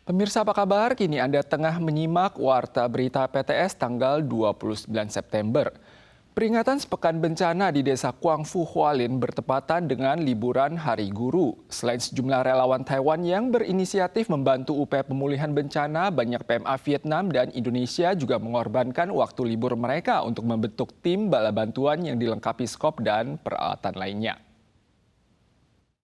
Pemirsa apa kabar? Kini Anda tengah menyimak Warta Berita PTS tanggal 29 September. Peringatan sepekan bencana di Desa Kuangfu, Hualien bertepatan dengan liburan Hari Guru. Selain sejumlah relawan Taiwan yang berinisiatif membantu upaya pemulihan bencana, banyak PMA Vietnam dan Indonesia juga mengorbankan waktu libur mereka untuk membentuk tim bala bantuan yang dilengkapi skop dan peralatan lainnya.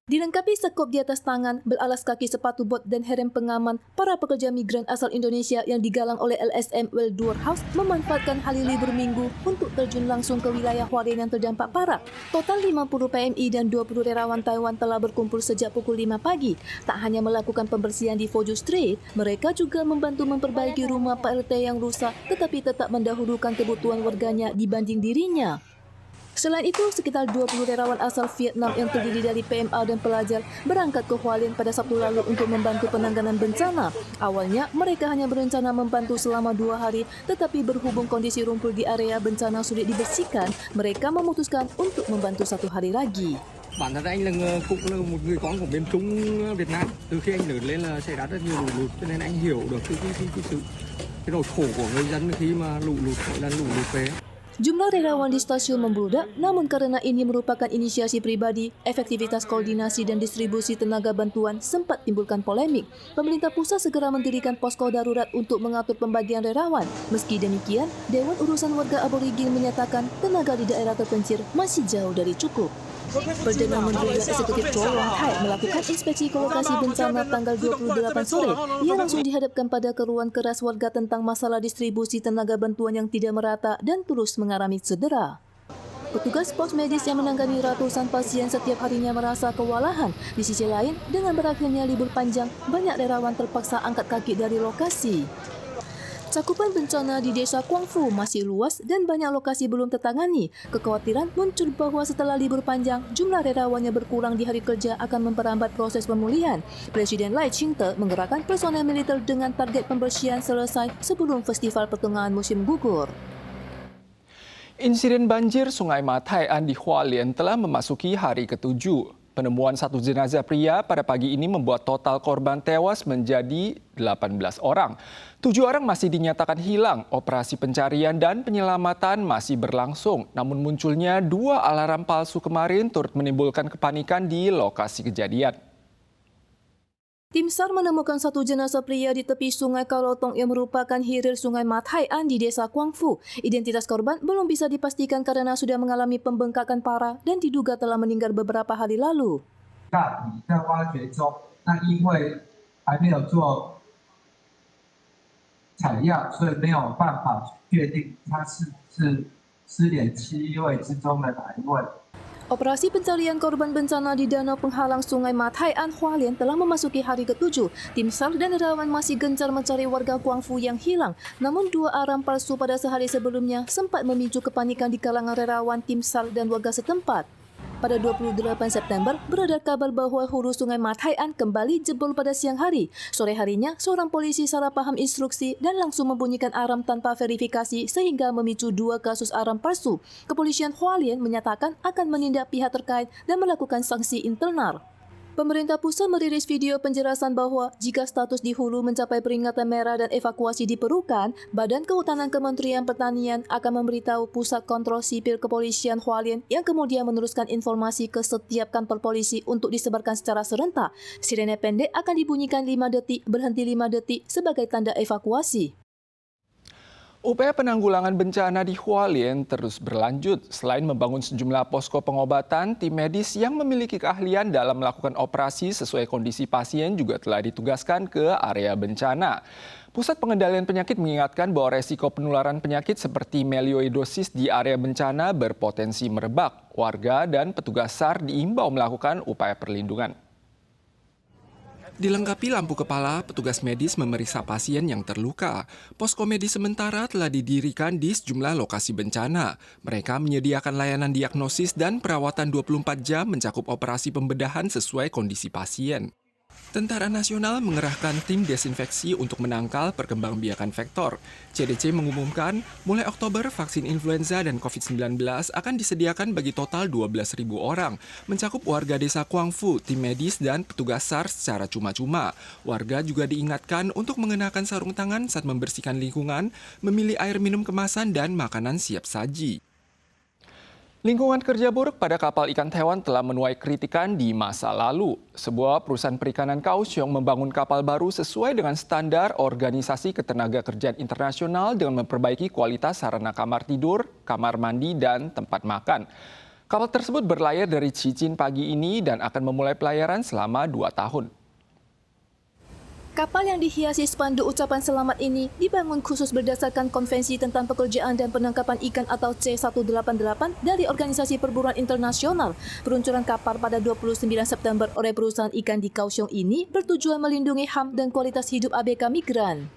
Dilengkapi sekop di atas tangan, beralas kaki sepatu bot dan helm pengaman, para pekerja migran asal Indonesia yang digalang oleh LSM Welldoer House memanfaatkan hari libur minggu untuk terjun langsung ke wilayah Hualien yang terdampak parah. Total 50 PMI dan 20 relawan Taiwan telah berkumpul sejak pukul 5 pagi. Tak hanya melakukan pembersihan di Foju Street, mereka juga membantu memperbaiki rumah PLT yang rusak, tetapi tetap mendahulukan kebutuhan warganya dibanding dirinya. Selain itu, sekitar 20 relawan asal Vietnam yang terdiri dari PMA dan pelajar berangkat ke Hualien pada Sabtu lalu untuk membantu penanganan bencana. Awalnya, mereka hanya berencana membantu selama 2 hari, tetapi berhubung kondisi rumput di area bencana sulit dibersihkan, mereka memutuskan untuk membantu 1 hari lagi. Bản thân anh cũng là một người con của miền Trung Việt Nam. Từ khi anh lớn lên là xảy ra rất nhiều lũ lụt, cho nên anh hiểu được cái nỗi khổ của người dân khi mà lũ lụt về. Jumlah relawan di stasiun membludak, namun karena ini merupakan inisiasi pribadi, efektivitas koordinasi dan distribusi tenaga bantuan sempat timbulkan polemik. Pemerintah pusat segera mendirikan posko darurat untuk mengatur pembagian relawan. Meski demikian, Dewan Urusan Warga Aborigin menyatakan tenaga di daerah terpencil masih jauh dari cukup. Perdana Menteri Eksekutif Chow Wang Thai melakukan inspeksi ke lokasi bencana tanggal 28 sore. Ia langsung dihadapkan pada keruan keras warga tentang masalah distribusi tenaga bantuan yang tidak merata dan terus mengalami cedera. Petugas pos medis yang menangani ratusan pasien setiap harinya merasa kewalahan. Di sisi lain, dengan berakhirnya libur panjang, banyak relawan terpaksa angkat kaki dari lokasi. Cakupan bencana di Desa Kuangfu masih luas dan banyak lokasi belum tertangani. Kekhawatiran muncul bahwa setelah libur panjang, jumlah relawan yang berkurang di hari kerja akan memperambat proses pemulihan. Presiden Lai Ching-te menggerakkan personel militer dengan target pembersihan selesai sebelum festival pertengahan musim gugur. Insiden banjir Sungai Mataian di Hualien telah memasuki hari ke-7. Penemuan 1 jenazah pria pada pagi ini membuat total korban tewas menjadi 18 orang. 7 orang masih dinyatakan hilang. Operasi pencarian dan penyelamatan masih berlangsung. Namun munculnya 2 alarm palsu kemarin turut menimbulkan kepanikan di lokasi kejadian. Tim SAR menemukan 1 jenazah pria di tepi Sungai Kalotong yang merupakan hilir Sungai Mataian di Desa Kuangfu. Identitas korban belum bisa dipastikan karena sudah mengalami pembengkakan parah dan diduga telah meninggal beberapa hari lalu. Operasi pencarian korban bencana di Danau Penghalang Sungai Mataian, Hualien telah memasuki hari ke-7. Tim SAR dan relawan masih gencar mencari warga Kuangfu yang hilang. Namun 2 alarm palsu pada sehari sebelumnya sempat memicu kepanikan di kalangan relawan tim SAR dan warga setempat. Pada 28 September, beredar kabar bahwa hulu Sungai Mataian kembali jebol pada siang hari. Sore harinya, seorang polisi salah paham instruksi dan langsung membunyikan alarm tanpa verifikasi sehingga memicu 2 kasus alarm palsu. Kepolisian Hualien menyatakan akan menindak pihak terkait dan melakukan sanksi internal. Pemerintah pusat merilis video penjelasan bahwa jika status di hulu mencapai peringatan merah dan evakuasi diperlukan, Badan Kehutanan Kementerian Pertanian akan memberitahu Pusat Kontrol Sipil Kepolisian Hualien yang kemudian meneruskan informasi ke setiap kantor polisi untuk disebarkan secara serentak. Sirene pendek akan dibunyikan 5 detik, berhenti 5 detik sebagai tanda evakuasi. Upaya penanggulangan bencana di Hualien terus berlanjut. Selain membangun sejumlah posko pengobatan, tim medis yang memiliki keahlian dalam melakukan operasi sesuai kondisi pasien juga telah ditugaskan ke area bencana. Pusat Pengendalian Penyakit mengingatkan bahwa resiko penularan penyakit seperti melioidosis di area bencana berpotensi merebak. Warga dan petugas SAR diimbau melakukan upaya perlindungan. Dilengkapi lampu kepala, petugas medis memeriksa pasien yang terluka. Posko medis sementara telah didirikan di sejumlah lokasi bencana. Mereka menyediakan layanan diagnosis dan perawatan 24 jam mencakup operasi pembedahan sesuai kondisi pasien. Tentara Nasional mengerahkan tim desinfeksi untuk menangkal perkembangbiakan vektor. CDC mengumumkan, mulai Oktober vaksin influenza dan COVID-19 akan disediakan bagi total 12.000 orang, mencakup warga desa Kuangfu, tim medis, dan petugas SAR secara cuma-cuma. Warga juga diingatkan untuk mengenakan sarung tangan saat membersihkan lingkungan, memilih air minum kemasan, dan makanan siap saji. Lingkungan kerja buruk pada kapal ikan Taiwan telah menuai kritikan di masa lalu. Sebuah perusahaan perikanan Kaohsiung membangun kapal baru sesuai dengan standar Organisasi Ketenagakerjaan Internasional dengan memperbaiki kualitas sarana kamar tidur, kamar mandi, dan tempat makan. Kapal tersebut berlayar dari Cicin pagi ini dan akan memulai pelayaran selama 2 tahun. Kapal yang dihiasi spanduk ucapan selamat ini dibangun khusus berdasarkan Konvensi tentang Pekerjaan dan Penangkapan Ikan atau C188 dari Organisasi Perburuan Internasional. Peluncuran kapal pada 29 September oleh perusahaan ikan di Kaohsiung ini bertujuan melindungi HAM dan kualitas hidup ABK migran.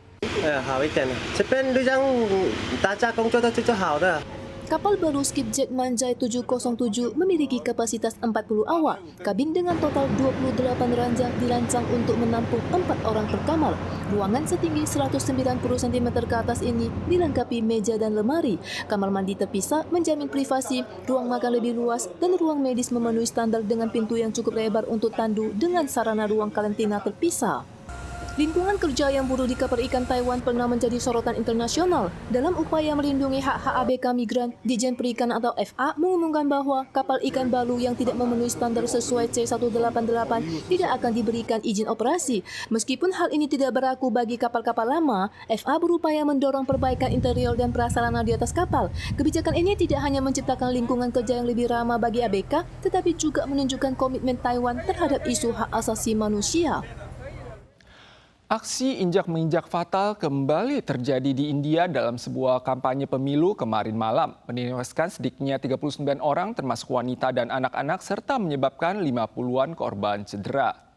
好一点，这边这样大家工作都是好的。 Kapal baru Skipjack Manjai 707 memiliki kapasitas 40 awak. Kabin dengan total 28 ranjang dirancang untuk menampung 4 orang per kamar. Ruangan setinggi 190 cm ke atas ini dilengkapi meja dan lemari. Kamar mandi terpisah menjamin privasi, ruang makan lebih luas, dan ruang medis memenuhi standar dengan pintu yang cukup lebar untuk tandu dengan sarana ruang karantina terpisah. Lingkungan kerja yang buruk di kapal ikan Taiwan pernah menjadi sorotan internasional. Dalam upaya melindungi hak-hak ABK migran, Ditjen Perikanan atau FA mengumumkan bahwa kapal ikan baru yang tidak memenuhi standar sesuai C188 tidak akan diberikan izin operasi. Meskipun hal ini tidak berlaku bagi kapal-kapal lama, FA berupaya mendorong perbaikan interior dan prasarana di atas kapal. Kebijakan ini tidak hanya menciptakan lingkungan kerja yang lebih ramah bagi ABK, tetapi juga menunjukkan komitmen Taiwan terhadap isu hak asasi manusia. Aksi injak-menginjak fatal kembali terjadi di India dalam sebuah kampanye pemilu kemarin malam. Menewaskan sedikitnya 39 orang termasuk wanita dan anak-anak serta menyebabkan 50-an korban cedera.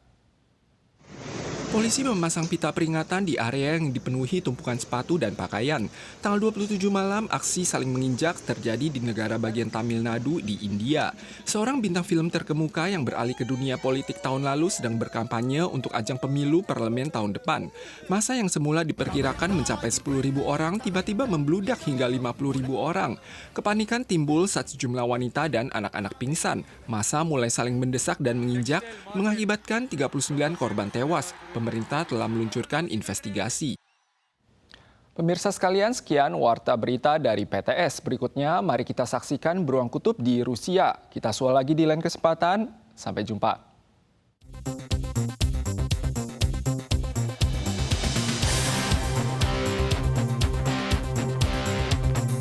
Polisi memasang pita peringatan di area yang dipenuhi tumpukan sepatu dan pakaian. Tanggal 27 malam, aksi saling menginjak terjadi di negara bagian Tamil Nadu di India. Seorang bintang film terkemuka yang beralih ke dunia politik tahun lalu sedang berkampanye untuk ajang pemilu parlemen tahun depan. Masa yang semula diperkirakan mencapai 10.000 orang tiba-tiba membludak hingga 50.000 orang. Kepanikan timbul saat sejumlah wanita dan anak-anak pingsan. Masa mulai saling mendesak dan menginjak mengakibatkan 39 korban tewas. Pemerintah telah meluncurkan investigasi. Pemirsa sekalian, sekian Warta Berita dari PTS. Berikutnya, mari kita saksikan beruang kutub di Rusia. Kita sual lagi di lain kesempatan. Sampai jumpa.